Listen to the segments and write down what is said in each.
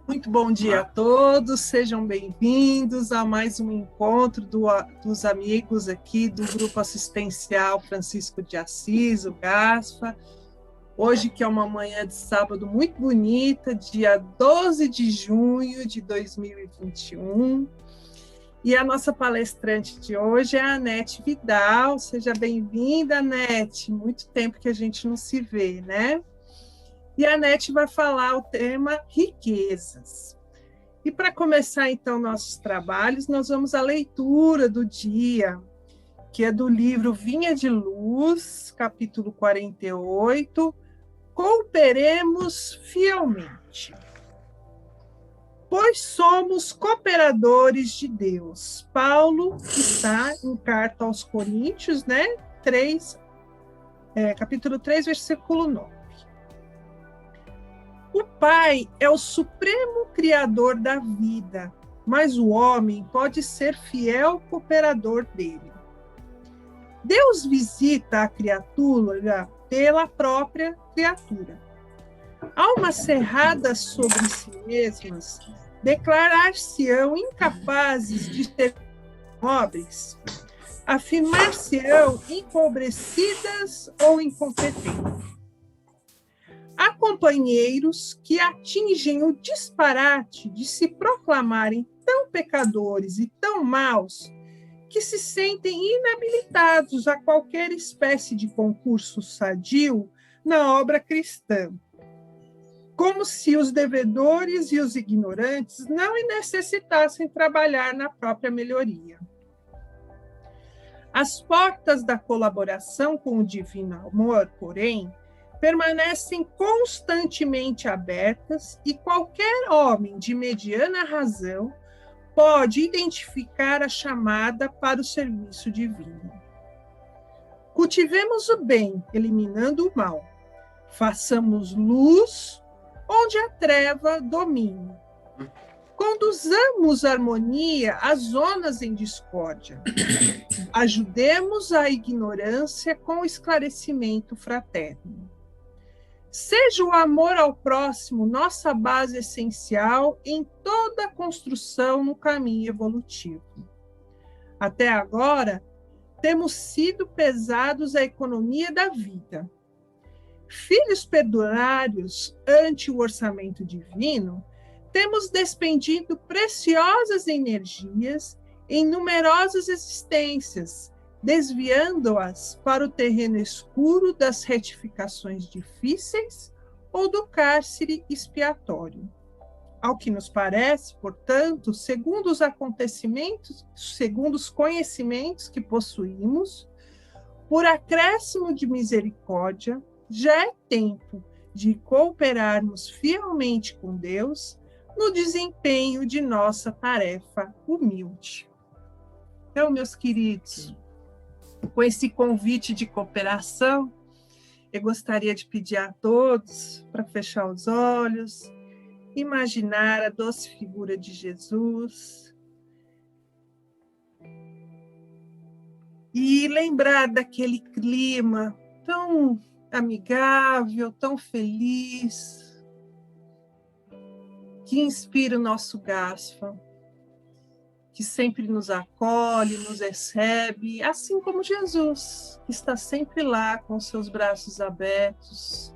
Muito bom dia a todos, sejam bem-vindos a mais um encontro dos amigos aqui do Grupo Assistencial Francisco de Assis, o GASFA. Hoje, que é uma manhã de sábado muito bonita, dia 12 de junho de 2021. E a nossa palestrante de hoje é a Anete Vidal. Seja bem-vinda, Anete. Muito tempo que a gente não se vê, né? E a Anete vai falar o tema riquezas. E para começar, então, nossos trabalhos, nós vamos à leitura do dia, que é do livro Vinha de Luz, capítulo 48, Cooperemos fielmente. Pois somos cooperadores de Deus. Paulo está em carta aos Coríntios, né? Capítulo 3, versículo 9. O Pai é o supremo criador da vida, mas o homem pode ser fiel cooperador dele. Deus visita a criatura pela própria criatura. Almas cerradas sobre si mesmas declarar-se-ão incapazes de ser nobres, afirmar-se-ão empobrecidas ou incompetentes. Há companheiros que atingem o disparate de se proclamarem tão pecadores e tão maus que se sentem inabilitados a qualquer espécie de concurso sadio na obra cristã, como se os devedores e os ignorantes não necessitassem trabalhar na própria melhoria. As portas da colaboração com o divino amor, porém, permanecem constantemente abertas e qualquer homem de mediana razão pode identificar a chamada para o serviço divino. Cultivemos o bem, eliminando o mal. Façamos luz onde a treva domina. Conduzamos harmonia às zonas em discórdia. Ajudemos a ignorância com o esclarecimento fraterno. Seja o amor ao próximo nossa base essencial em toda a construção no caminho evolutivo. Até agora, temos sido pesados à economia da vida. Filhos perdulários ante o orçamento divino, temos despendido preciosas energias em numerosas existências, desviando-as para o terreno escuro das retificações difíceis ou do cárcere expiatório. Ao que nos parece, portanto, segundo os acontecimentos, segundo os conhecimentos que possuímos, por acréscimo de misericórdia, já é tempo de cooperarmos fielmente com Deus no desempenho de nossa tarefa humilde. Então, meus queridos, com esse convite de cooperação, eu gostaria de pedir a todos para fechar os olhos, imaginar a doce figura de Jesus e lembrar daquele clima tão amigável, tão feliz, que inspira o nosso GASFA, que sempre nos acolhe, nos recebe, assim como Jesus, que está sempre lá com seus braços abertos,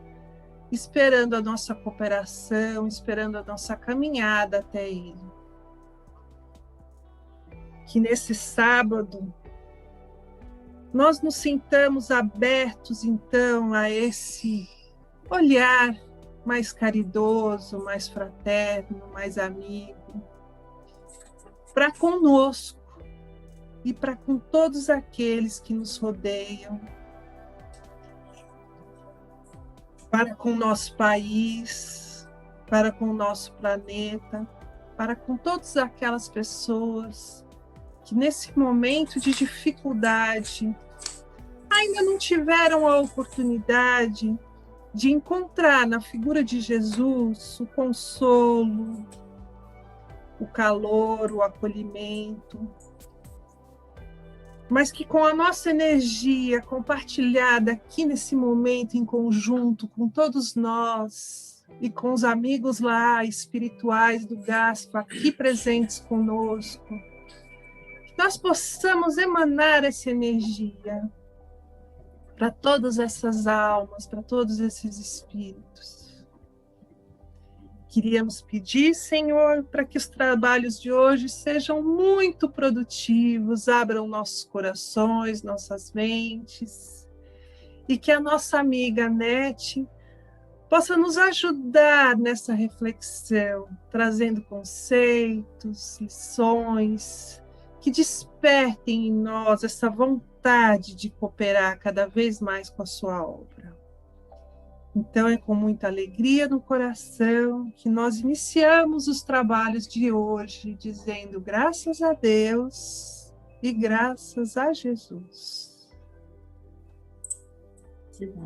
esperando a nossa cooperação, esperando a nossa caminhada até Ele. Que nesse sábado nós nos sintamos abertos, então, a esse olhar mais caridoso, mais fraterno, mais amigo, para conosco e para com todos aqueles que nos rodeiam, para com o nosso país, para com o nosso planeta, para com todas aquelas pessoas que nesse momento de dificuldade ainda não tiveram a oportunidade de encontrar na figura de Jesus o consolo, o calor, o acolhimento, mas que com a nossa energia compartilhada aqui nesse momento em conjunto com todos nós, e com os amigos lá espirituais do Gaspa aqui presentes conosco, que nós possamos emanar essa energia para todas essas almas, para todos esses espíritos. Queríamos pedir, Senhor, para que os trabalhos de hoje sejam muito produtivos, abram nossos corações, nossas mentes, e que a nossa amiga Nete possa nos ajudar nessa reflexão, trazendo conceitos, lições, que despertem em nós essa vontade de cooperar cada vez mais com a sua obra. Então, é com muita alegria no coração que nós iniciamos os trabalhos de hoje, dizendo graças a Deus e graças a Jesus.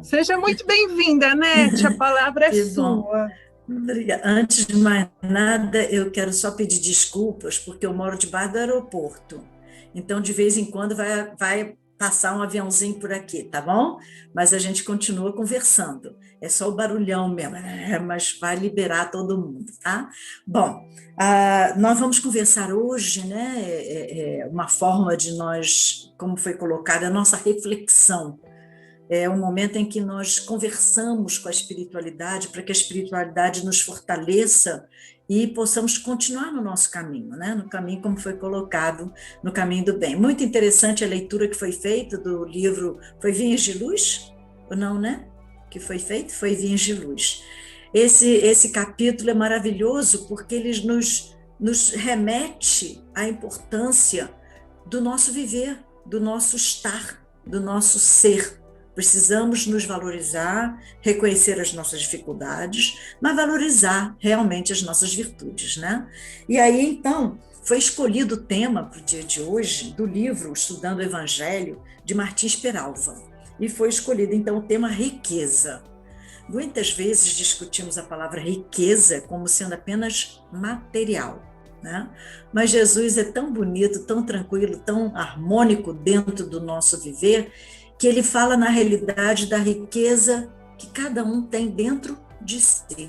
Seja muito bem-vinda, Nete, a palavra é sua. Obrigada. Antes de mais nada, eu quero só pedir desculpas, porque eu moro debaixo do aeroporto. Então, de vez em quando, vai passar um aviãozinho por aqui, tá bom? Mas a gente continua conversando. É só o barulhão mesmo, mas vai liberar todo mundo, tá? Bom, nós vamos conversar hoje, né? Uma forma de nós, como foi colocado, a nossa reflexão. É um momento em que nós conversamos com a espiritualidade para que a espiritualidade nos fortaleça e possamos continuar no nosso caminho, né? No caminho como foi colocado, no caminho do bem. Muito interessante a leitura que foi feita do livro, foi Vinhas de Luz? Ou não, né? Que foi feito? Foi Vinhas de Luz. Esse capítulo é maravilhoso porque ele nos remete à importância do nosso viver, do nosso estar, do nosso ser. Precisamos nos valorizar, reconhecer as nossas dificuldades, mas valorizar realmente as nossas virtudes, né? E aí, então, foi escolhido o tema para o dia de hoje do livro Estudando o Evangelho, de Martins Peralva. E foi escolhido, então, o tema riqueza. Muitas vezes discutimos a palavra riqueza como sendo apenas material, né? Mas Jesus é tão bonito, tão tranquilo, tão harmônico dentro do nosso viver, que ele fala na realidade da riqueza que cada um tem dentro de si,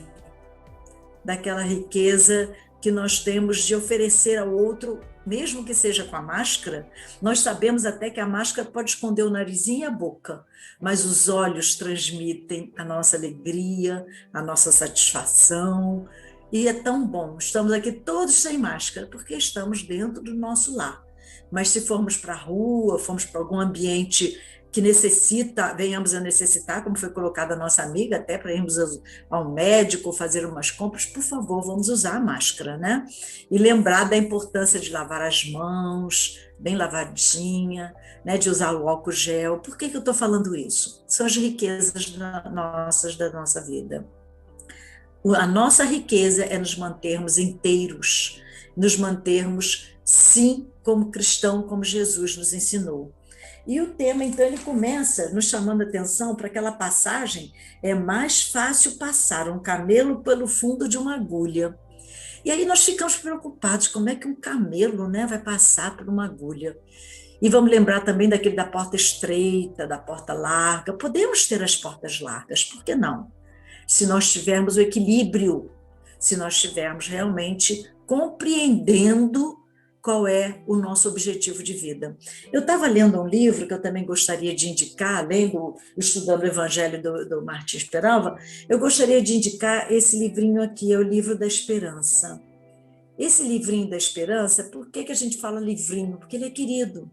daquela riqueza que nós temos de oferecer ao outro, mesmo que seja com a máscara. Nós sabemos até que a máscara pode esconder o narizinho e a boca, mas os olhos transmitem a nossa alegria, a nossa satisfação, e é tão bom. Estamos aqui todos sem máscara, porque estamos dentro do nosso lar. Mas se formos para a rua, formos para algum ambiente que venhamos a necessitar, como foi colocada a nossa amiga, até para irmos ao médico, fazer umas compras, por favor, vamos usar a máscara, né? E lembrar da importância de lavar as mãos, bem lavadinha, né? De usar o álcool gel. Por que eu estou falando isso? São as riquezas da nossa vida. A nossa riqueza é nos mantermos inteiros, nos mantermos, sim, como cristão, como Jesus nos ensinou. E o tema, então, ele começa nos chamando a atenção para aquela passagem: é mais fácil passar um camelo pelo fundo de uma agulha. E aí nós ficamos preocupados, como é que um camelo, né, vai passar por uma agulha? E vamos lembrar também daquele da porta estreita, da porta larga. Podemos ter as portas largas, por que não? Se nós tivermos o equilíbrio, se nós estivermos realmente compreendendo qual é o nosso objetivo de vida. Eu estava lendo um livro que eu também gostaria de indicar, além do Estudando o Evangelho do Martins Peralva, eu gostaria de indicar esse livrinho aqui, é o Livro da Esperança. Esse livrinho da Esperança, por que a gente fala livrinho? Porque ele é querido,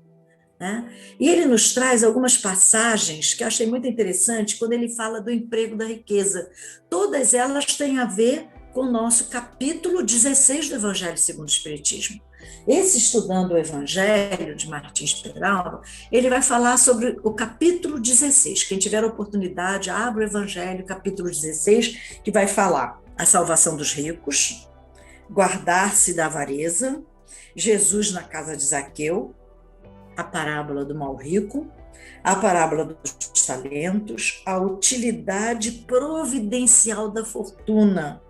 né? E ele nos traz algumas passagens que eu achei muito interessante quando ele fala do emprego da riqueza. Todas elas têm a ver com o nosso capítulo 16 do Evangelho segundo o Espiritismo. Esse Estudando o Evangelho, de Martins Peralva, ele vai falar sobre o capítulo 16. Quem tiver a oportunidade, abra o Evangelho, capítulo 16, que vai falar a salvação dos ricos, guardar-se da avareza, Jesus na casa de Zaqueu, a parábola do mau rico, a parábola dos talentos, a utilidade providencial da fortuna.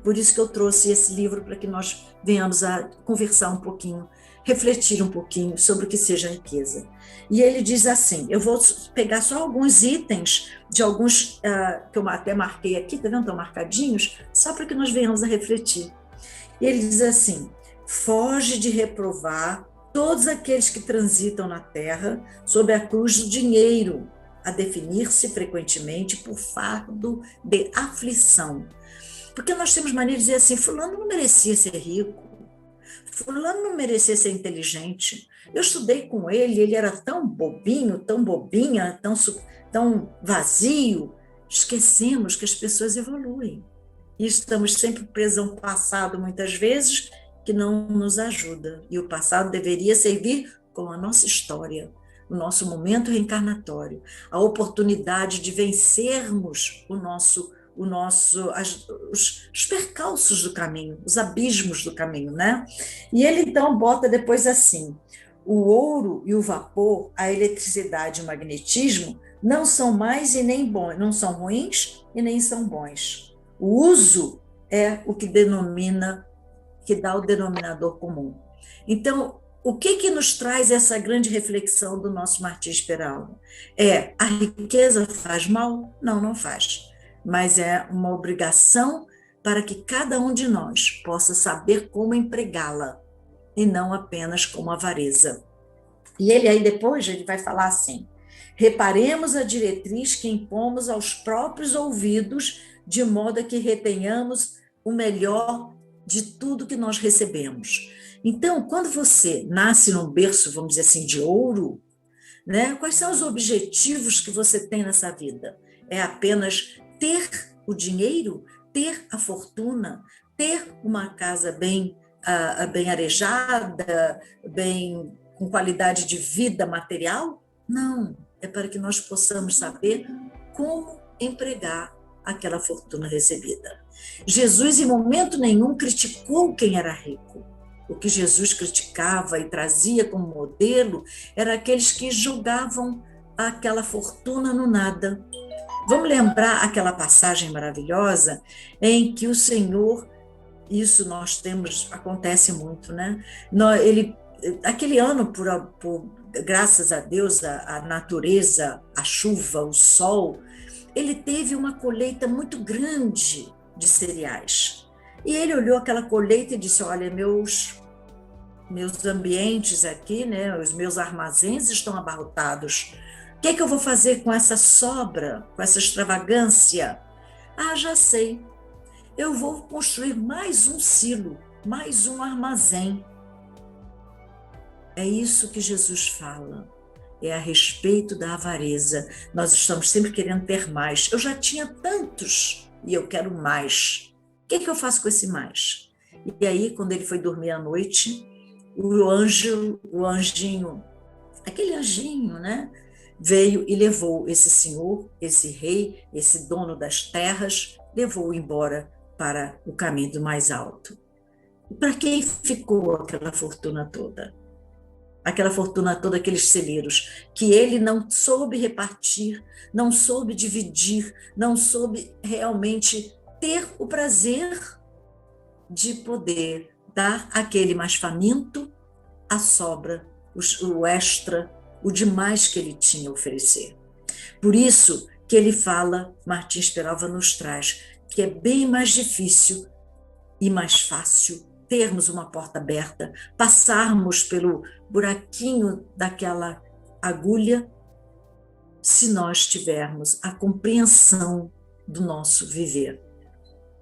Por isso que eu trouxe esse livro, para que nós venhamos a conversar um pouquinho refletir um pouquinho sobre o que seja riqueza. E ele diz assim, eu vou pegar só alguns itens de alguns que eu até marquei aqui, tá vendo? Estão marcadinhos, só para que nós venhamos a refletir. E ele diz assim, foge de reprovar todos aqueles que transitam na terra sob a cruz do dinheiro, a definir-se frequentemente por fardo de aflição. Porque nós temos maneira de dizer assim, fulano não merecia ser rico, fulano não merecia ser inteligente. Eu estudei com ele, ele era tão bobinho, tão bobinha, tão vazio. Esquecemos que as pessoas evoluem. E estamos sempre presos a um passado, muitas vezes, que não nos ajuda. E o passado deveria servir como a nossa história, o nosso momento reencarnatório, a oportunidade de vencermos os percalços do caminho, os abismos do caminho, né? E ele então bota depois assim, o ouro e o vapor, a eletricidade e o magnetismo não são mais e nem bons, não são ruins e nem são bons. O uso é o que denomina, que dá o denominador comum. Então, o que nos traz essa grande reflexão do nosso Martins Peralva? A riqueza faz mal? Não, não faz. Mas é uma obrigação para que cada um de nós possa saber como empregá-la, e não apenas como avareza. E ele aí depois ele vai falar assim, reparemos a diretriz que impomos aos próprios ouvidos, de modo a que retenhamos o melhor de tudo que nós recebemos. Então, quando você nasce num berço, vamos dizer assim, de ouro, né, quais são os objetivos que você tem nessa vida? É apenas ter o dinheiro, ter a fortuna, ter uma casa bem arejada, com qualidade de vida material? Não, é para que nós possamos saber como empregar aquela fortuna recebida. Jesus, em momento nenhum, criticou quem era rico. O que Jesus criticava e trazia como modelo era aqueles que jogavam aquela fortuna no nada. Vamos lembrar aquela passagem maravilhosa em que o Senhor, isso nós temos, acontece muito, né? Aquele ano, graças a Deus, a natureza, a chuva, o sol, ele teve uma colheita muito grande de cereais. E ele olhou aquela colheita e disse, olha, meus ambientes aqui, né, os meus armazéns estão abarrotados. O que é que eu vou fazer com essa sobra, com essa extravagância? Já sei. Eu vou construir mais um silo, mais um armazém. É isso que Jesus fala. É a respeito da avareza. Nós estamos sempre querendo ter mais. Eu já tinha tantos e eu quero mais. O que é que eu faço com esse mais? E aí, quando ele foi dormir à noite, o anjinho, aquele anjinho, né, veio e levou esse senhor, esse rei, esse dono das terras, levou-o embora para o caminho do mais alto. E para quem ficou aquela fortuna toda? Aquela fortuna toda, aqueles celeiros, que ele não soube repartir, não soube dividir, não soube realmente ter o prazer de poder dar àquele mais faminto a sobra, o extra, o demais que ele tinha a oferecer. Por isso que ele fala, Martins Peralva nos traz, que é bem mais difícil e mais fácil termos uma porta aberta, passarmos pelo buraquinho daquela agulha, se nós tivermos a compreensão do nosso viver.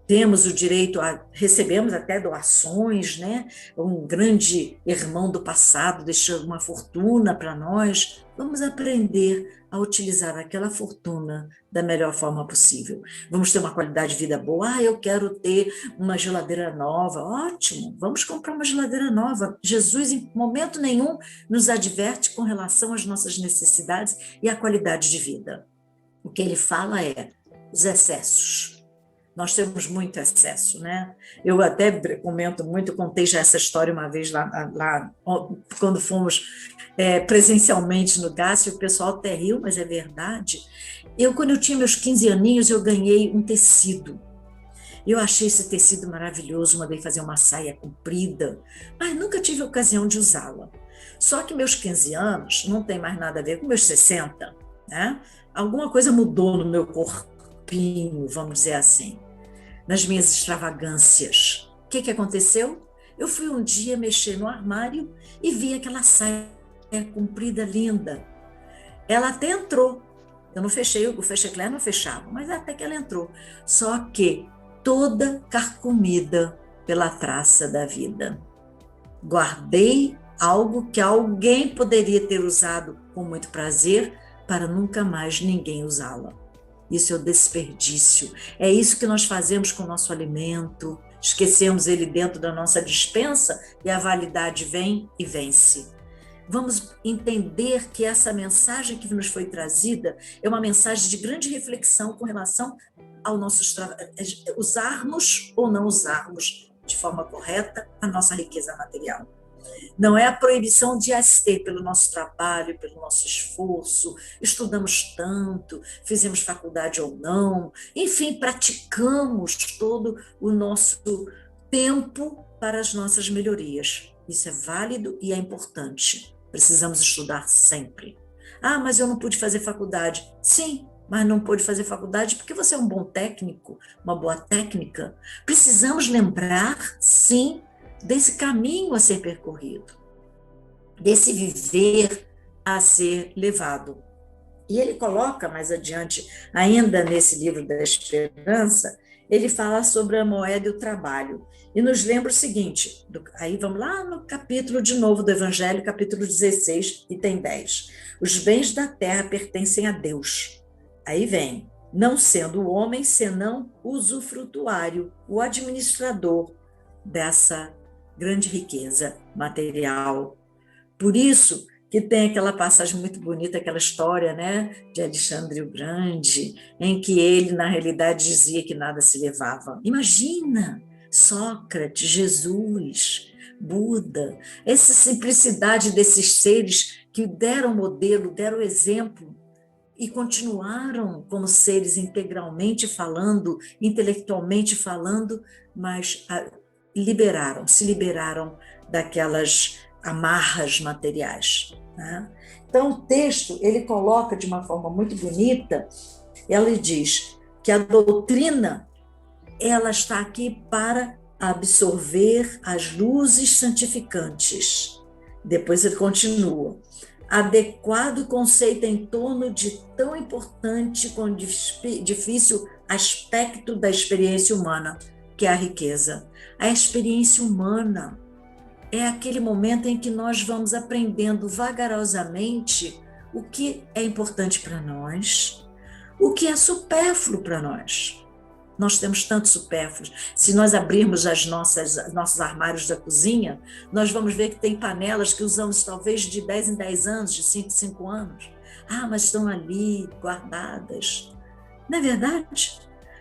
Temos o direito recebemos até doações, né? Um grande irmão do passado deixou uma fortuna para nós. Vamos aprender a utilizar aquela fortuna da melhor forma possível. Vamos ter uma qualidade de vida boa. Eu quero ter uma geladeira nova. Ótimo, vamos comprar uma geladeira nova. Jesus, em momento nenhum, nos adverte com relação às nossas necessidades e à qualidade de vida. O que ele fala é os excessos. Nós temos muito excesso, né? Eu até comento muito, contei já essa história uma vez lá quando fomos presencialmente no GAS, o pessoal até riu, mas é verdade. Quando eu tinha meus 15 aninhos, eu ganhei um tecido. Eu achei esse tecido maravilhoso, mandei fazer uma saia comprida, mas nunca tive ocasião de usá-la. Só que meus 15 anos não tem mais nada a ver com meus 60, né? Alguma coisa mudou no meu corpinho, vamos dizer assim, nas minhas extravagâncias. O que aconteceu? Eu fui um dia mexer no armário e vi aquela saia comprida, linda. Ela até entrou. Eu não fechei, o fechecler não fechava, mas até que ela entrou. Só que toda carcomida pela traça da vida. Guardei algo que alguém poderia ter usado com muito prazer para nunca mais ninguém usá-la. Isso é o desperdício. É isso que nós fazemos com o nosso alimento. Esquecemos ele dentro da nossa despensa e a validade vem e vence. Vamos entender que essa mensagem que nos foi trazida é uma mensagem de grande reflexão com relação ao nosso usarmos ou não usarmos de forma correta a nossa riqueza material. Não é a proibição de as ter pelo nosso trabalho, pelo nosso esforço, estudamos tanto, fizemos faculdade ou não, enfim, praticamos todo o nosso tempo para as nossas melhorias. Isso é válido e é importante. Precisamos estudar sempre. Ah, mas eu não pude fazer faculdade. Sim, mas não pôde fazer faculdade porque você é um bom técnico, uma boa técnica. Precisamos lembrar, sim, desse caminho a ser percorrido, desse viver a ser levado. E ele coloca mais adiante, ainda nesse livro da Esperança, ele fala sobre a moeda e o trabalho. E nos lembra o seguinte, aí vamos lá no capítulo de novo do Evangelho, capítulo 16, item 10. Os bens da terra pertencem a Deus. Aí vem, não sendo o homem senão usufrutuário, o administrador dessa grande riqueza material. Por isso que tem aquela passagem muito bonita, aquela história, né, de Alexandre o Grande, em que ele, na realidade, dizia que nada se levava. Imagina Sócrates, Jesus, Buda, essa simplicidade desses seres que deram modelo, deram exemplo e continuaram como seres integralmente falando, intelectualmente falando, mas se liberaram daquelas amarras materiais. Né? Então, o texto, ele coloca de uma forma muito bonita, ele diz que a doutrina, ela está aqui para absorver as luzes santificantes. Depois ele continua. Adequado conceito em torno de tão importante quanto difícil aspecto da experiência humana, que é a riqueza. A experiência humana é aquele momento em que nós vamos aprendendo vagarosamente o que é importante para nós, o que é supérfluo para nós. Nós temos tantos supérfluos. Se nós abrirmos nossos armários da cozinha, nós vamos ver que tem panelas que usamos talvez de 10 em 10 anos, de 5 em 5 anos. Ah, mas estão ali guardadas. Não é verdade?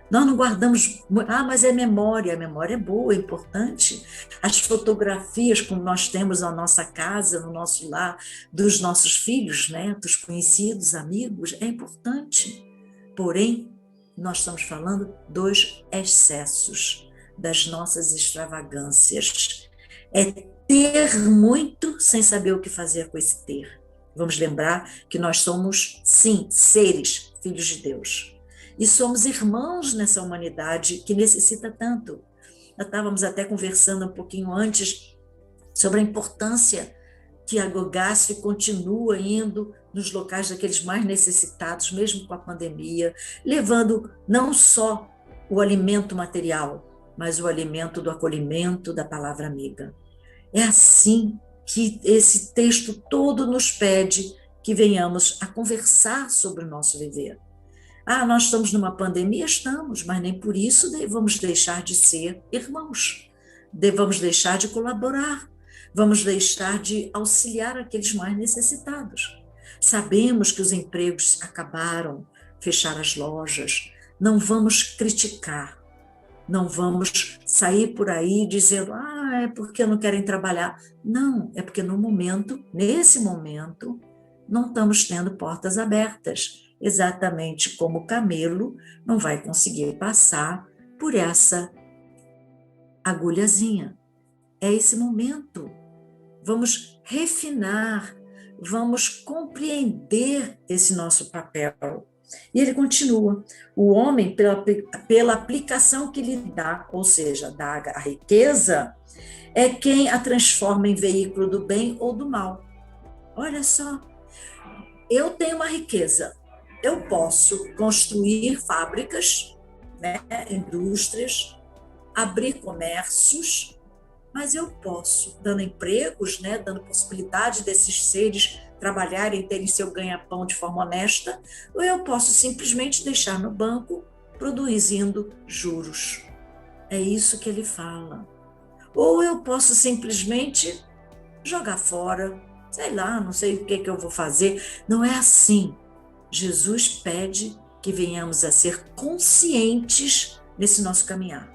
Nós não guardamos... Ah, mas é memória. A memória é boa, é importante. As fotografias como nós temos na nossa casa, no nosso lar, dos nossos filhos, netos, conhecidos, amigos, é importante. Porém, nós estamos falando dos excessos, das nossas extravagâncias. É ter muito sem saber o que fazer com esse ter. Vamos lembrar que nós somos, sim, seres, filhos de Deus. E somos irmãos nessa humanidade que necessita tanto. Nós estávamos até conversando um pouquinho antes sobre a importância que a Gogasf continua indo nos locais daqueles mais necessitados, mesmo com a pandemia, levando não só o alimento material, mas o alimento do acolhimento da palavra amiga. É assim que esse texto todo nos pede que venhamos a conversar sobre o nosso viver. Ah, nós estamos numa pandemia? Estamos, mas nem por isso vamos deixar de ser irmãos, vamos deixar de colaborar, vamos deixar de auxiliar aqueles mais necessitados. Sabemos que os empregos acabaram, fechar as lojas, não vamos criticar, não vamos sair por aí dizendo, é porque não querem trabalhar. Não, é porque nesse momento, não estamos tendo portas abertas, exatamente como o camelo não vai conseguir passar por essa agulhazinha. É esse momento. Vamos refinar, vamos compreender esse nosso papel. E ele continua: o homem, pela aplicação que lhe dá, ou seja, dá a riqueza, é quem a transforma em veículo do bem ou do mal. Olha só, eu tenho uma riqueza, eu posso construir fábricas, né, indústrias, abrir comércios, mas eu posso, dando empregos, né, dando possibilidade desses seres trabalharem, terem seu ganha-pão de forma honesta, ou eu posso simplesmente deixar no banco produzindo juros. É isso que ele fala. Ou eu posso simplesmente jogar fora, sei lá, não sei o que eu vou fazer. Não é assim. Jesus pede que venhamos a ser conscientes nesse nosso caminhar.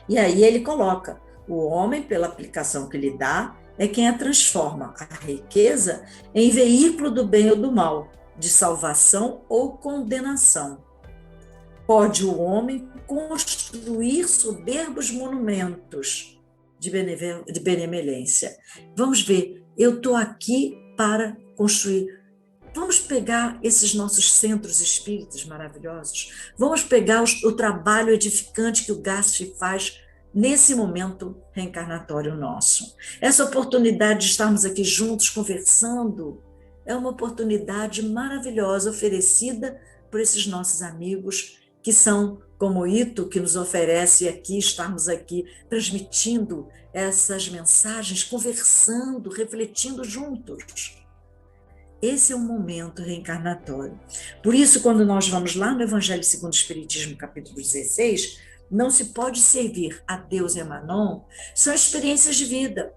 E aí ele coloca: o homem, pela aplicação que lhe dá, é quem a transforma, a riqueza, em veículo do bem ou do mal, de salvação ou condenação. Pode o homem construir soberbos monumentos de benevolência. Vamos ver, eu estou aqui para construir. Vamos pegar esses nossos centros espíritas maravilhosos, vamos pegar o trabalho edificante que o Gaste faz nesse momento reencarnatório nosso. Essa oportunidade de estarmos aqui juntos conversando é uma oportunidade maravilhosa oferecida por esses nossos amigos que são como o Ito, que nos oferece aqui, estarmos aqui transmitindo essas mensagens, conversando, refletindo juntos. Esse é um momento reencarnatório. Por isso, quando nós vamos lá no Evangelho segundo o Espiritismo, capítulo 16, não se pode servir a Deus e a Manon, são experiências de vida.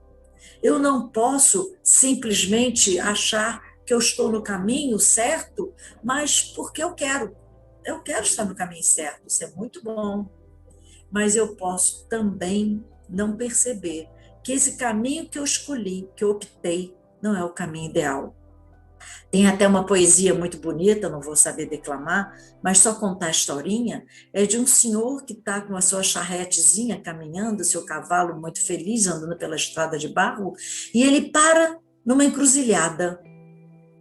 Eu não posso simplesmente achar que eu estou no caminho certo, mas porque eu quero estar no caminho certo, isso é muito bom. Mas eu posso também não perceber que esse caminho que eu escolhi, que eu optei, não é o caminho ideal. Tem até uma poesia muito bonita, não vou saber declamar, mas só contar a historinha, é de um senhor que está com a sua charretezinha caminhando, seu cavalo muito feliz, andando pela estrada de barro, e ele para numa encruzilhada.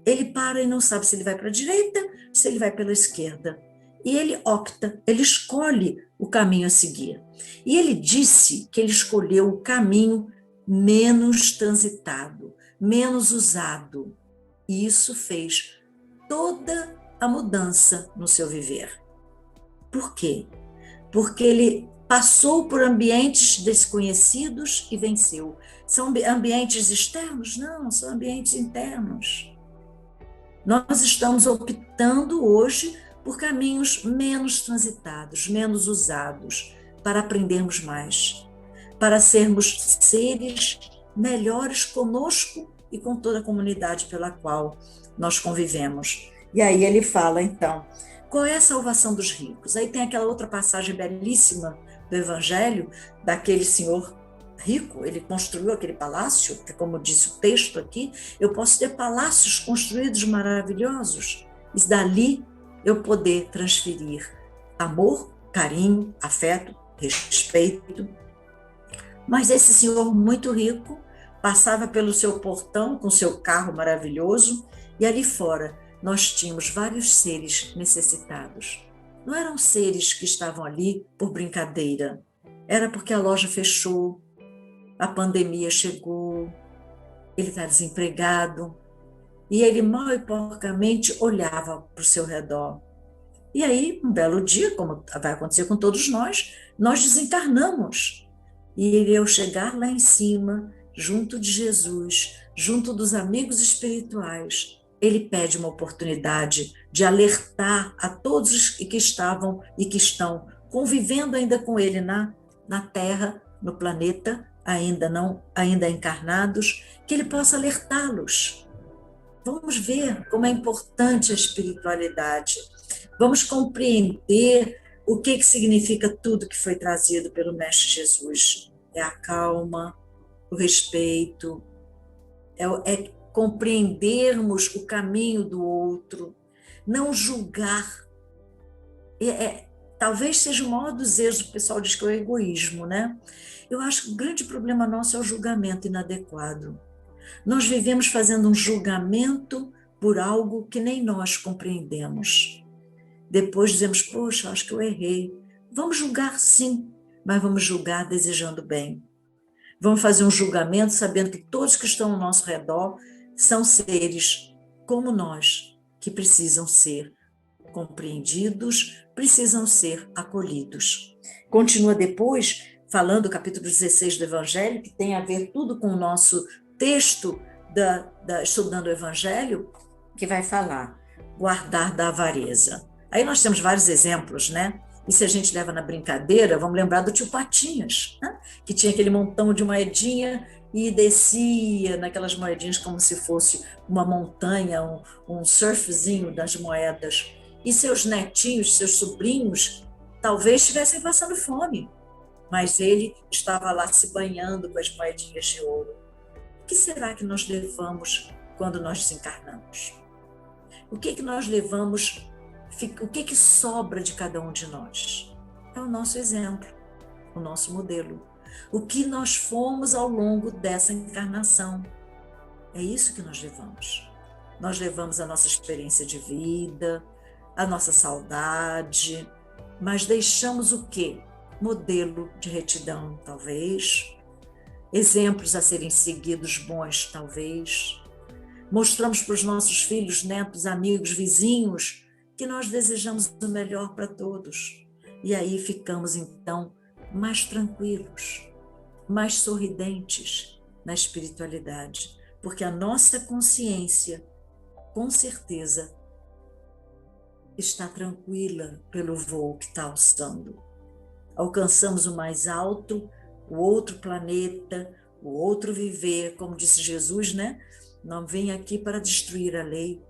Ele para e não sabe se ele vai para a direita, se ele vai pela esquerda. E ele opta, ele escolhe o caminho a seguir. E ele disse que ele escolheu o caminho menos transitado, menos usado. E isso fez toda a mudança no seu viver. Por quê? Porque ele passou por ambientes desconhecidos e venceu. São ambientes externos? Não, são ambientes internos. Nós estamos optando hoje por caminhos menos transitados, menos usados, para aprendermos mais, para sermos seres melhores conosco e com toda a comunidade pela qual nós convivemos. E aí ele fala, então, qual é a salvação dos ricos? Aí tem aquela outra passagem belíssima do Evangelho, daquele senhor rico, ele construiu aquele palácio, que como disse o texto aqui, eu posso ter palácios construídos maravilhosos, e dali eu poder transferir amor, carinho, afeto, respeito. Mas esse senhor muito rico passava pelo seu portão com seu carro maravilhoso e ali fora nós tínhamos vários seres necessitados. Não eram seres que estavam ali por brincadeira, era porque a loja fechou, a pandemia chegou, ele está desempregado e ele mal e porcamente olhava para o seu redor. E aí, um belo dia, como vai acontecer com todos nós desencarnamos. E ao chegar lá em cima, junto de Jesus, junto dos amigos espirituais, ele pede uma oportunidade de alertar a todos os que estavam e que estão convivendo ainda com ele na Terra, no planeta, ainda encarnados, que ele possa alertá-los. Vamos ver como é importante a espiritualidade. Vamos compreender o que significa tudo que foi trazido pelo Mestre Jesus. É a calma, o respeito, é compreendermos o caminho do outro, não julgar. talvez seja o maior dos erros, o pessoal diz que é o egoísmo, né? Eu acho que o grande problema nosso é o julgamento inadequado. Nós vivemos fazendo um julgamento por algo que nem nós compreendemos. Depois dizemos, poxa, acho que eu errei. Vamos julgar sim, mas vamos julgar desejando bem. Vamos fazer um julgamento sabendo que todos que estão ao nosso redor são seres como nós, que precisam ser compreendidos, precisam ser acolhidos. Continua depois, falando do capítulo 16 do Evangelho, que tem a ver tudo com o nosso texto estudando o Evangelho, que vai falar, guardar da avareza. Aí nós temos vários exemplos, né? E se a gente leva na brincadeira, vamos lembrar do tio Patinhas, né? Que tinha aquele montão de moedinha e descia naquelas moedinhas como se fosse uma montanha, um surfzinho das moedas. E seus netinhos, seus sobrinhos, talvez estivessem passando fome, mas ele estava lá se banhando com as moedinhas de ouro. O que será que nós levamos quando nós desencarnamos? O que nós levamos? O que sobra de cada um de nós? É o nosso exemplo, o nosso modelo. O que nós fomos ao longo dessa encarnação. É isso que nós levamos. Nós levamos a nossa experiência de vida, a nossa saudade, mas deixamos o quê? Modelo de retidão, talvez. Exemplos a serem seguidos bons, talvez. Mostramos para os nossos filhos, netos, amigos, vizinhos, que nós desejamos o melhor para todos. E aí ficamos, então, mais tranquilos, mais sorridentes na espiritualidade, porque a nossa consciência, com certeza, está tranquila pelo voo que está alçando. Alcançamos o mais alto, o outro planeta, o outro viver, como disse Jesus, né? Não vem aqui para destruir a lei.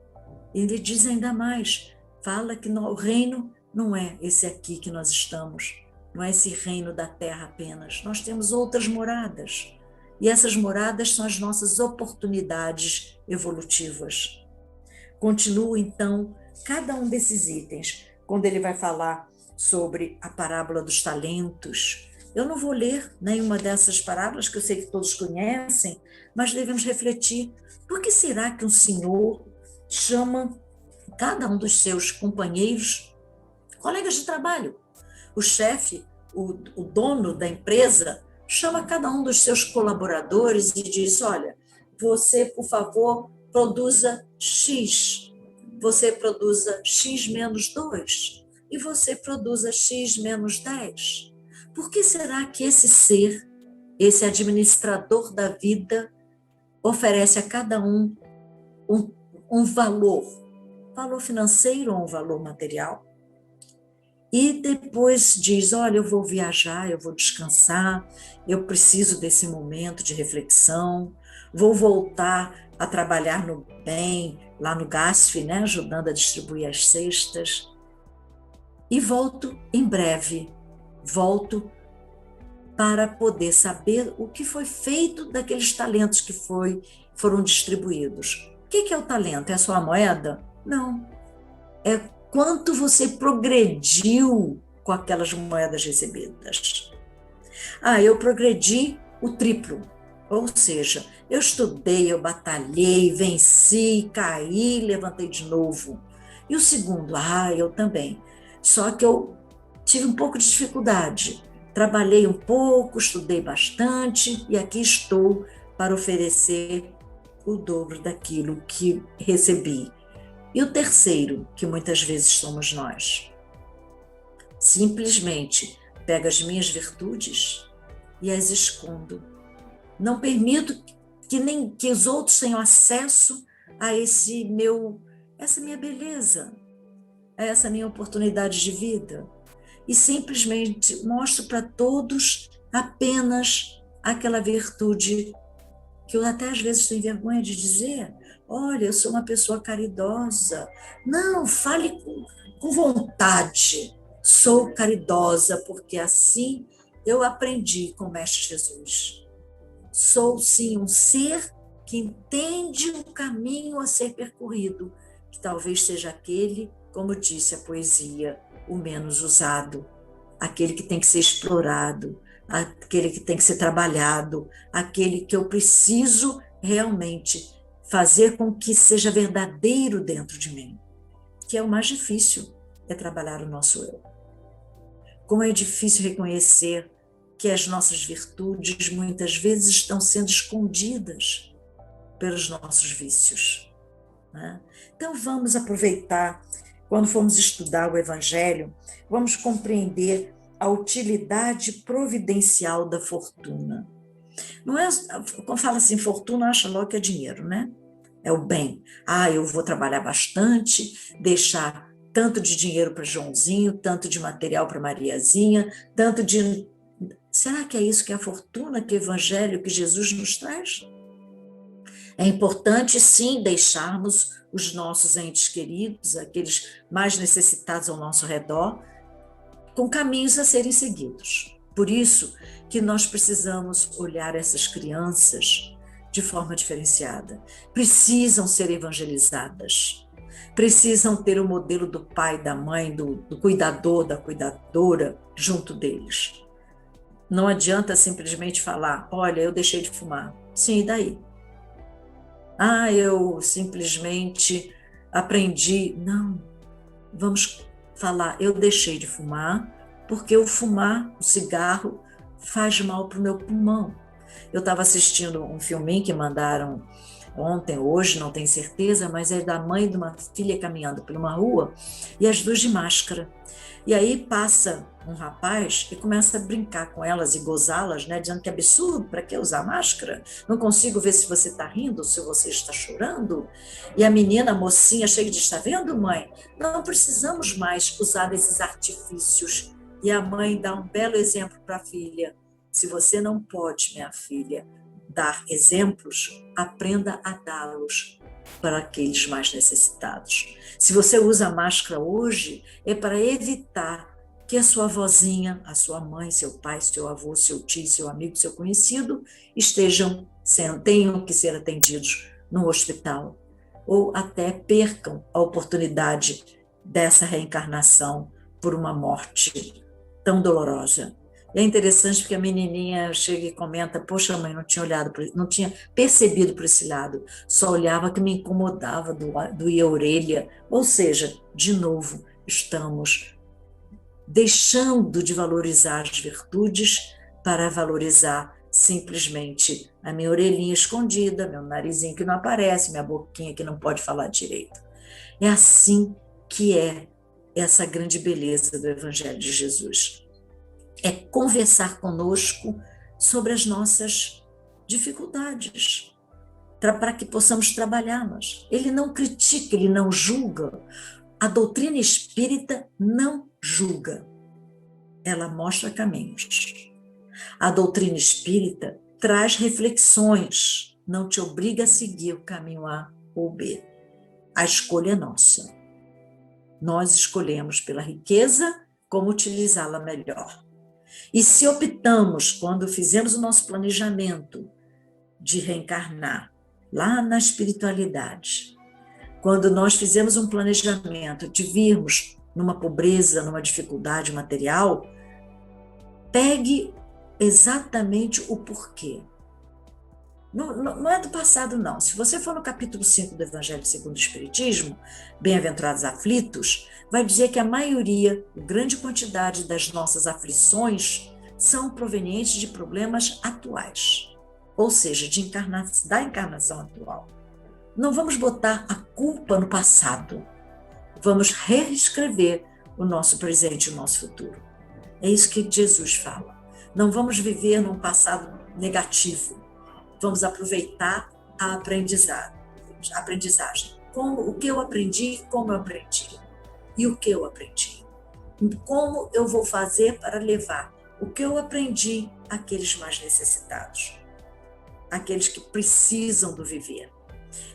Ele diz ainda mais, fala que o reino não é esse aqui que nós estamos, não é esse reino da terra apenas. Nós temos outras moradas, e essas moradas são as nossas oportunidades evolutivas. Continua, então, cada um desses itens, quando ele vai falar sobre a parábola dos talentos. Eu não vou ler nenhuma dessas parábolas, que eu sei que todos conhecem, mas devemos refletir, por que será que um senhor chama cada um dos seus companheiros, colegas de trabalho? O chefe, o dono da empresa, chama cada um dos seus colaboradores e diz, olha, você, por favor, produza X, você produza X menos 2 e você produza X menos 10. Por que será que esse ser, esse administrador da vida, oferece a cada um um valor financeiro ou um valor material? E depois diz, olha, eu vou viajar, eu vou descansar, eu preciso desse momento de reflexão, vou voltar a trabalhar no bem, lá no GASF, né, ajudando a distribuir as cestas, e volto em breve, volto para poder saber o que foi feito daqueles talentos que foram distribuídos. O que é o talento? É só a moeda? Não. É quanto você progrediu com aquelas moedas recebidas. Eu progredi o triplo. Ou seja, eu estudei, eu batalhei, venci, caí, levantei de novo. E o segundo? Eu também. Só que eu tive um pouco de dificuldade. Trabalhei um pouco, estudei bastante e aqui estou para oferecer o dobro daquilo que recebi. E o terceiro, que muitas vezes somos nós, simplesmente pego as minhas virtudes e as escondo. Não permito que os outros tenham acesso a essa minha beleza, a essa minha oportunidade de vida. E simplesmente mostro para todos apenas aquela virtude que eu até às vezes tenho vergonha de dizer. Olha, eu sou uma pessoa caridosa. Não, fale com vontade. Sou caridosa, porque assim eu aprendi com o Mestre Jesus. Sou, sim, um ser que entende o caminho a ser percorrido, que talvez seja aquele, como disse a poesia, o menos usado, aquele que tem que ser explorado, aquele que tem que ser trabalhado, aquele que eu preciso realmente fazer com que seja verdadeiro dentro de mim, que é o mais difícil, é trabalhar o nosso eu. Como é difícil reconhecer que as nossas virtudes muitas vezes estão sendo escondidas pelos nossos vícios, né? Então vamos aproveitar, quando formos estudar o Evangelho, vamos compreender a utilidade providencial da fortuna. Não é, quando fala assim, fortuna, acha logo que é dinheiro, né? É o bem. Eu vou trabalhar bastante, deixar tanto de dinheiro para Joãozinho, tanto de material para Mariazinha, tanto de... Será que é isso que é a fortuna, que o Evangelho, que Jesus nos traz? É importante, sim, deixarmos os nossos entes queridos, aqueles mais necessitados ao nosso redor, com caminhos a serem seguidos. Por isso que nós precisamos olhar essas crianças de forma diferenciada. Precisam ser evangelizadas. Precisam ter o modelo do pai, da mãe, do cuidador, da cuidadora junto deles. Não adianta simplesmente falar, olha, eu deixei de fumar. Sim, e daí? Eu simplesmente aprendi. Não, vamos falar, eu deixei de fumar porque o cigarro, faz mal para o meu pulmão. Eu estava assistindo um filminho que mandaram ontem, hoje, não tenho certeza, mas é da mãe de uma filha caminhando por uma rua e as duas de máscara. E aí passa um rapaz e começa a brincar com elas e gozá-las, né, dizendo que é absurdo, para que usar máscara? Não consigo ver se você está rindo, se você está chorando. E a menina, a mocinha, chega e diz, está vendo, mãe? Não precisamos mais usar esses artifícios. E a mãe dá um belo exemplo para a filha. Se você não pode, minha filha, dar exemplos, aprenda a dá-los para aqueles mais necessitados. Se você usa máscara hoje, é para evitar que a sua avózinha, a sua mãe, seu pai, seu avô, seu tio, seu amigo, seu conhecido tenham que ser atendidos no hospital ou até percam a oportunidade dessa reencarnação por uma morte tão dolorosa. É interessante porque a menininha chega e comenta, poxa, mãe, não tinha percebido por esse lado, só olhava que me incomodava, doía a orelha. Ou seja, de novo, estamos deixando de valorizar as virtudes para valorizar simplesmente a minha orelhinha escondida, meu narizinho que não aparece, minha boquinha que não pode falar direito. É assim que é essa grande beleza do Evangelho de Jesus. É conversar conosco sobre as nossas dificuldades, para que possamos trabalhá-las. Ele não critica, ele não julga. A doutrina espírita não julga, ela mostra caminhos. A doutrina espírita traz reflexões, não te obriga a seguir o caminho A ou B. A escolha é nossa. Nós escolhemos pela riqueza como utilizá-la melhor. E se optamos, quando fizemos o nosso planejamento de reencarnar lá na espiritualidade, quando nós fizemos um planejamento de virmos numa pobreza, numa dificuldade material, pegue exatamente o porquê. Não é do passado, não. Se você for no capítulo 5 do Evangelho segundo o Espiritismo, Bem-aventurados aflitos, vai dizer que a maioria, a grande quantidade das nossas aflições são provenientes de problemas atuais, ou seja, da encarnação atual. Não vamos botar a culpa no passado, vamos reescrever o nosso presente e o nosso futuro. É isso que Jesus fala. Não vamos viver num passado negativo, vamos aproveitar a aprendizagem. O que eu aprendi, como eu aprendi. E o que eu aprendi. Como eu vou fazer para levar o que eu aprendi àqueles mais necessitados. Aqueles que precisam do viver.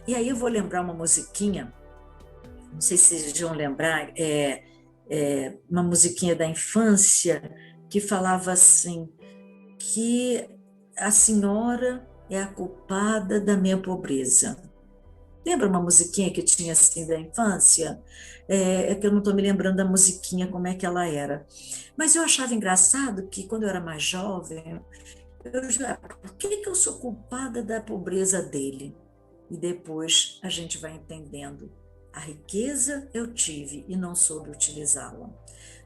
E aí eu vou lembrar uma musiquinha, não sei se vocês vão lembrar, uma musiquinha da infância que falava assim, que a senhora é a culpada da minha pobreza. Lembra uma musiquinha que tinha assim da infância? É que eu não estou me lembrando da musiquinha, como é que ela era. Mas eu achava engraçado que quando eu era mais jovem, eu já, por que eu sou culpada da pobreza dele? E depois a gente vai entendendo. A riqueza eu tive e não soube utilizá-la.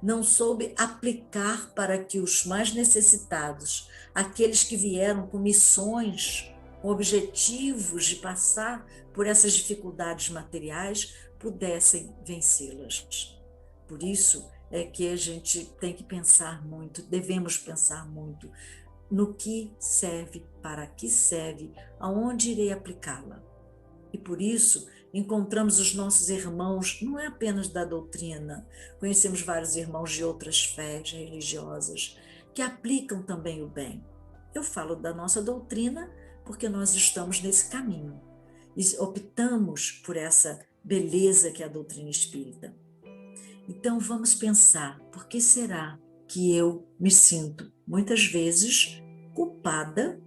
Não soube aplicar para que os mais necessitados, aqueles que vieram com missões, com objetivos de passar por essas dificuldades materiais, pudessem vencê-las. Por isso é que a gente tem que pensar muito, devemos pensar muito no que serve, para que serve, aonde irei aplicá-la. E por isso encontramos os nossos irmãos, não é apenas da doutrina, conhecemos vários irmãos de outras fés religiosas que aplicam também o bem. Eu falo da nossa doutrina porque nós estamos nesse caminho e optamos por essa beleza que é a doutrina espírita. Então vamos pensar, por que será que eu me sinto muitas vezes culpada?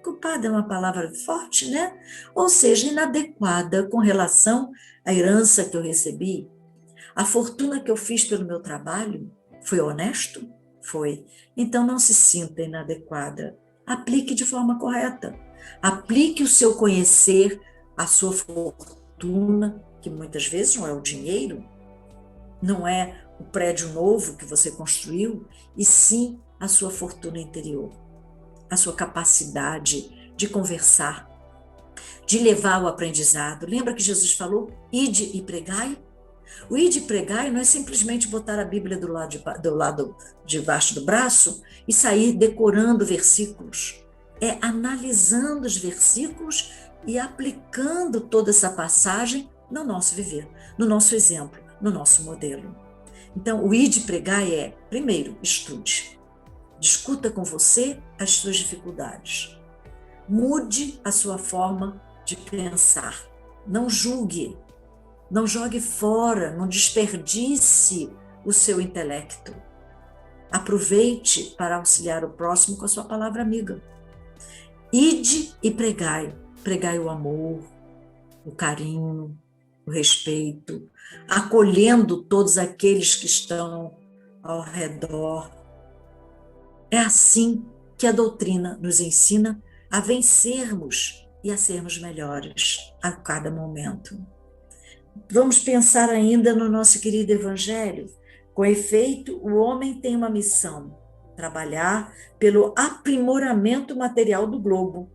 Culpada é uma palavra forte, né? Ou seja, inadequada com relação à herança que eu recebi. A fortuna que eu fiz pelo meu trabalho foi honesto? Foi. Então não se sinta inadequada. Aplique de forma correta. Aplique o seu conhecer, a sua fortuna, que muitas vezes não é o dinheiro, não é o prédio novo que você construiu, e sim a sua fortuna interior, a sua capacidade de conversar, de levar o aprendizado. Lembra que Jesus falou, ide e pregai? O ide e pregai não é simplesmente botar a Bíblia do lado debaixo do braço e sair decorando versículos. É analisando os versículos e aplicando toda essa passagem no nosso viver, no nosso exemplo, no nosso modelo. Então, o ide e pregai é, primeiro, estude. Discuta com você as suas dificuldades. Mude a sua forma de pensar. Não julgue. Não jogue fora, não desperdice o seu intelecto. Aproveite para auxiliar o próximo com a sua palavra amiga. Ide e pregai. Pregai o amor, o carinho, o respeito, acolhendo todos aqueles que estão ao redor. É assim que a doutrina nos ensina a vencermos e a sermos melhores a cada momento. Vamos pensar ainda no nosso querido Evangelho. Com efeito, o homem tem uma missão: trabalhar pelo aprimoramento material do globo.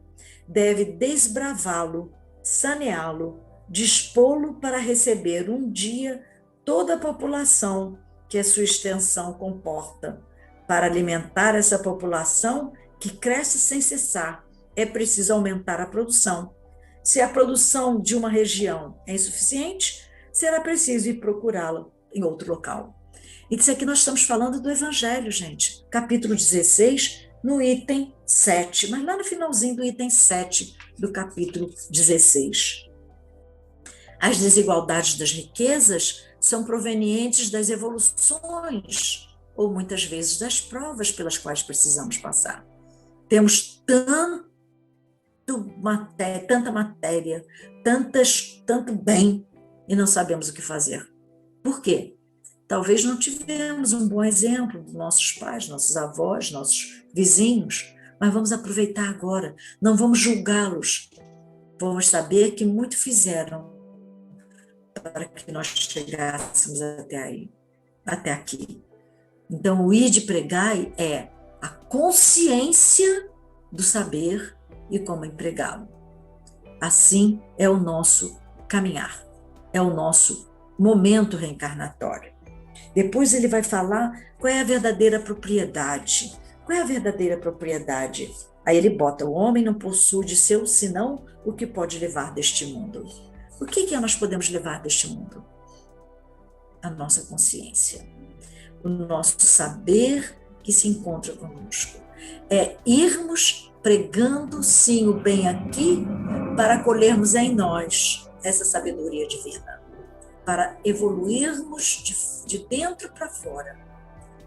Deve desbravá-lo, saneá-lo, dispô-lo para receber um dia toda a população que a sua extensão comporta. Para alimentar essa população que cresce sem cessar, é preciso aumentar a produção. Se a produção de uma região é insuficiente, será preciso ir procurá-la em outro local. Isso aqui nós estamos falando do Evangelho, gente. Capítulo 16, no item 7, mas lá no finalzinho do item 7 do capítulo 16. As desigualdades das riquezas são provenientes das evoluções, ou muitas vezes das provas pelas quais precisamos passar. Temos tanta matéria, tanto bem, e não sabemos o que fazer. Por quê? Talvez não tivemos um bom exemplo dos nossos pais, nossos avós, nossos vizinhos, mas vamos aproveitar agora, não vamos julgá-los, vamos saber que muito fizeram para que nós chegássemos até aqui. Então, o ide pregai é a consciência do saber e como empregá-lo. Assim é o nosso caminhar, é o nosso momento reencarnatório. Depois ele vai falar qual é a verdadeira propriedade. Qual é a verdadeira propriedade? Aí ele bota, o homem não possui de seu senão o que pode levar deste mundo. O que nós podemos levar deste mundo? A nossa consciência, o nosso saber que se encontra conosco. É irmos pregando, sim, o bem aqui, para colhermos em nós essa sabedoria divina, para evoluirmos de dentro para fora,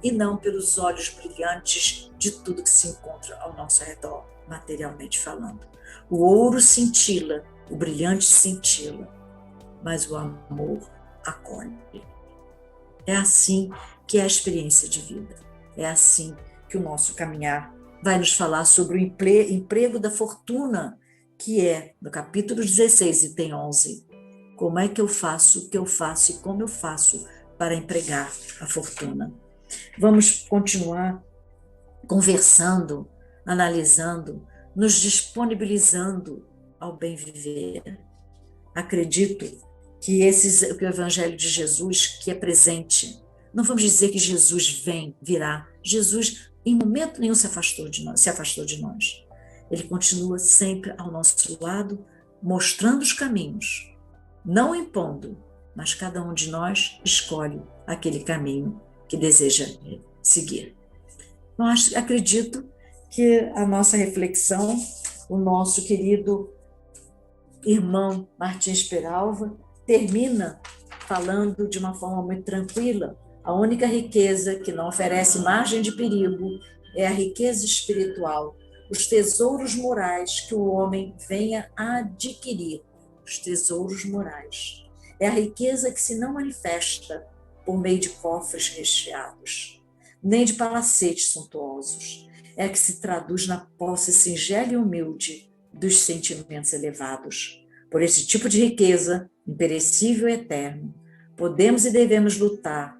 e não pelos olhos brilhantes de tudo que se encontra ao nosso redor, materialmente falando. O ouro cintila, o brilhante cintila, mas o amor acolhe. É assim que é a experiência de vida. É assim que o nosso caminhar vai nos falar sobre o emprego da fortuna, que é no capítulo 16, item 11. Como é que eu faço, o que eu faço e como eu faço para empregar a fortuna? Vamos continuar conversando, analisando, nos disponibilizando ao bem viver. Acredito que o Evangelho de Jesus, que é presente, não vamos dizer que Jesus virá. Jesus, em momento nenhum, se afastou de nós. Ele continua sempre ao nosso lado, mostrando os caminhos, não impondo, mas cada um de nós escolhe aquele caminho que deseja seguir. Mas acredito que a nossa reflexão, o nosso querido irmão Martins Peralva, termina falando de uma forma muito tranquila. A única riqueza que não oferece margem de perigo é a riqueza espiritual, os tesouros morais que o homem venha a adquirir, os tesouros morais. É a riqueza que se não manifesta por meio de cofres recheados, nem de palacetes suntuosos. É a que se traduz na posse singela e humilde dos sentimentos elevados. Por esse tipo de riqueza, imperecível e eterno, podemos e devemos lutar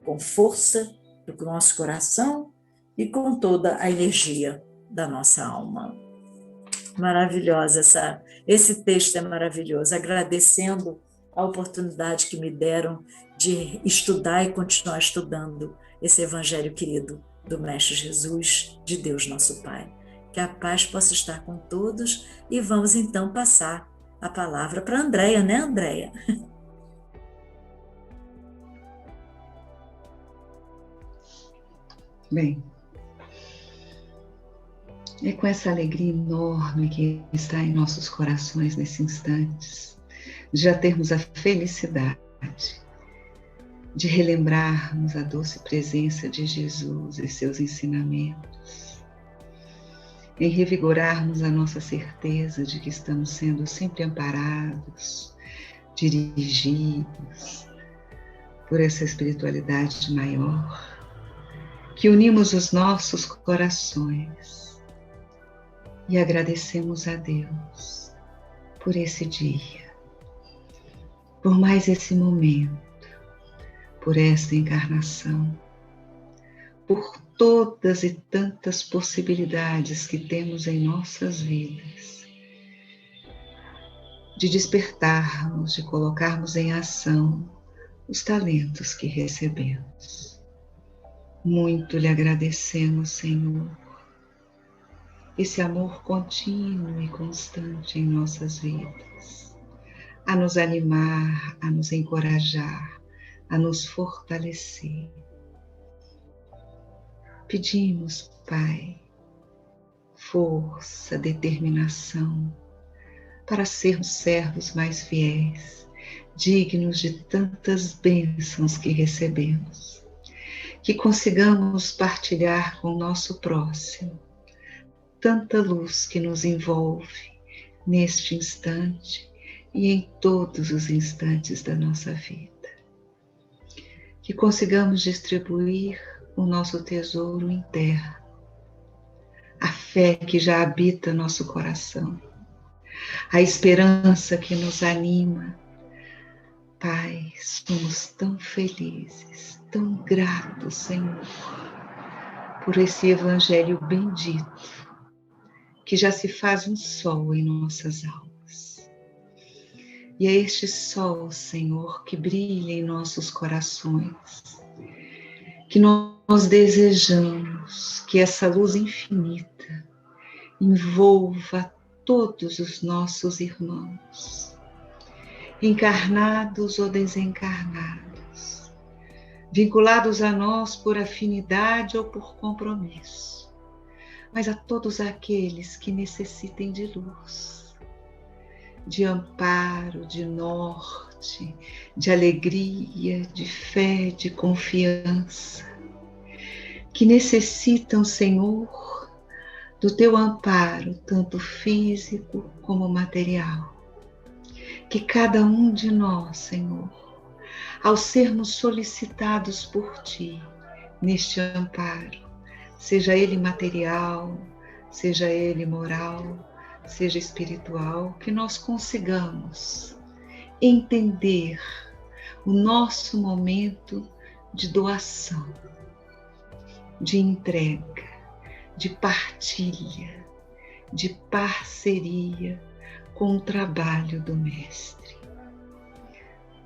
com força do nosso coração e com toda a energia da nossa alma. Maravilhosa esse texto é maravilhoso, agradecendo a oportunidade que me deram de estudar e continuar estudando esse Evangelho querido do Mestre Jesus, de Deus nosso Pai. Que a paz possa estar com todos e vamos então passar a palavra para a Andréia, né, Andréia? Bem, é com essa alegria enorme que está em nossos corações nesses instantes, de já termos a felicidade de relembrarmos a doce presença de Jesus e seus ensinamentos, em revigorarmos a nossa certeza de que estamos sendo sempre amparados, dirigidos por essa espiritualidade maior, que unimos os nossos corações e agradecemos a Deus por esse dia, por mais esse momento, por esta encarnação, por todas e tantas possibilidades que temos em nossas vidas, de despertarmos, de colocarmos em ação os talentos que recebemos. Muito lhe agradecemos, Senhor, esse amor contínuo e constante em nossas vidas, a nos animar, a nos encorajar, a nos fortalecer. Pedimos, Pai, força, determinação, para sermos servos mais fiéis, dignos de tantas bênçãos que recebemos, que consigamos partilhar com o nosso próximo tanta luz que nos envolve neste instante e em todos os instantes da nossa vida. Que consigamos distribuir o nosso tesouro em terra, a fé que já habita nosso coração, a esperança que nos anima. Pai, somos tão felizes, tão gratos, Senhor, por esse Evangelho bendito, que já se faz um sol em nossas almas. E é este sol, Senhor, que brilha em nossos corações, que nós desejamos que essa luz infinita envolva todos os nossos irmãos, encarnados ou desencarnados, vinculados a nós por afinidade ou por compromisso, mas a todos aqueles que necessitem de luz, de amparo, de norte, de alegria, de fé, de confiança, que necessitam, Senhor, do Teu amparo, tanto físico como material, que cada um de nós, Senhor, ao sermos solicitados por Ti neste amparo, seja ele material, seja ele moral, seja espiritual, que nós consigamos entender o nosso momento de doação, de entrega, de partilha, de parceria com o trabalho do Mestre.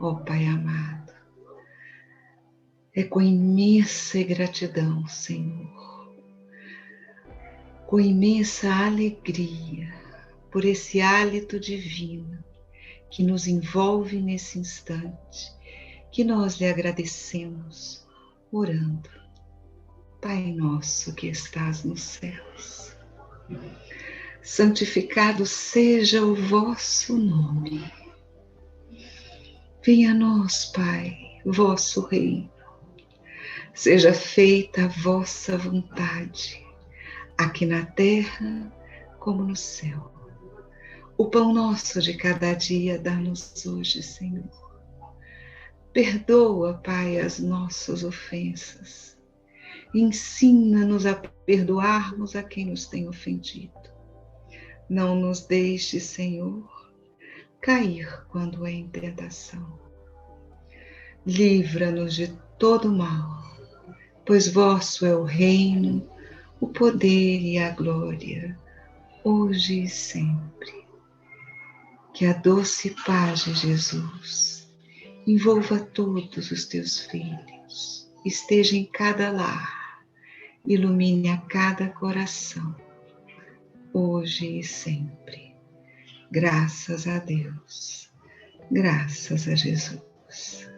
Ó Pai amado, é com imensa gratidão, Senhor, com imensa alegria por esse hálito divino que nos envolve nesse instante, que nós lhe agradecemos, orando. Pai nosso que estás nos céus, santificado seja o vosso nome. Venha a nós, Pai, vosso reino. Seja feita a vossa vontade, aqui na terra como no céu. O pão nosso de cada dia dá-nos hoje, Senhor. Perdoa, Pai, as nossas ofensas. Ensina-nos a perdoarmos a quem nos tem ofendido. Não nos deixe, Senhor, cair quando é em tentação. Livra-nos de todo mal, pois vosso é o reino, o poder e a glória, hoje e sempre. Que a doce paz de Jesus envolva todos os teus filhos, esteja em cada lar, ilumine a cada coração, hoje e sempre. Graças a Deus, graças a Jesus.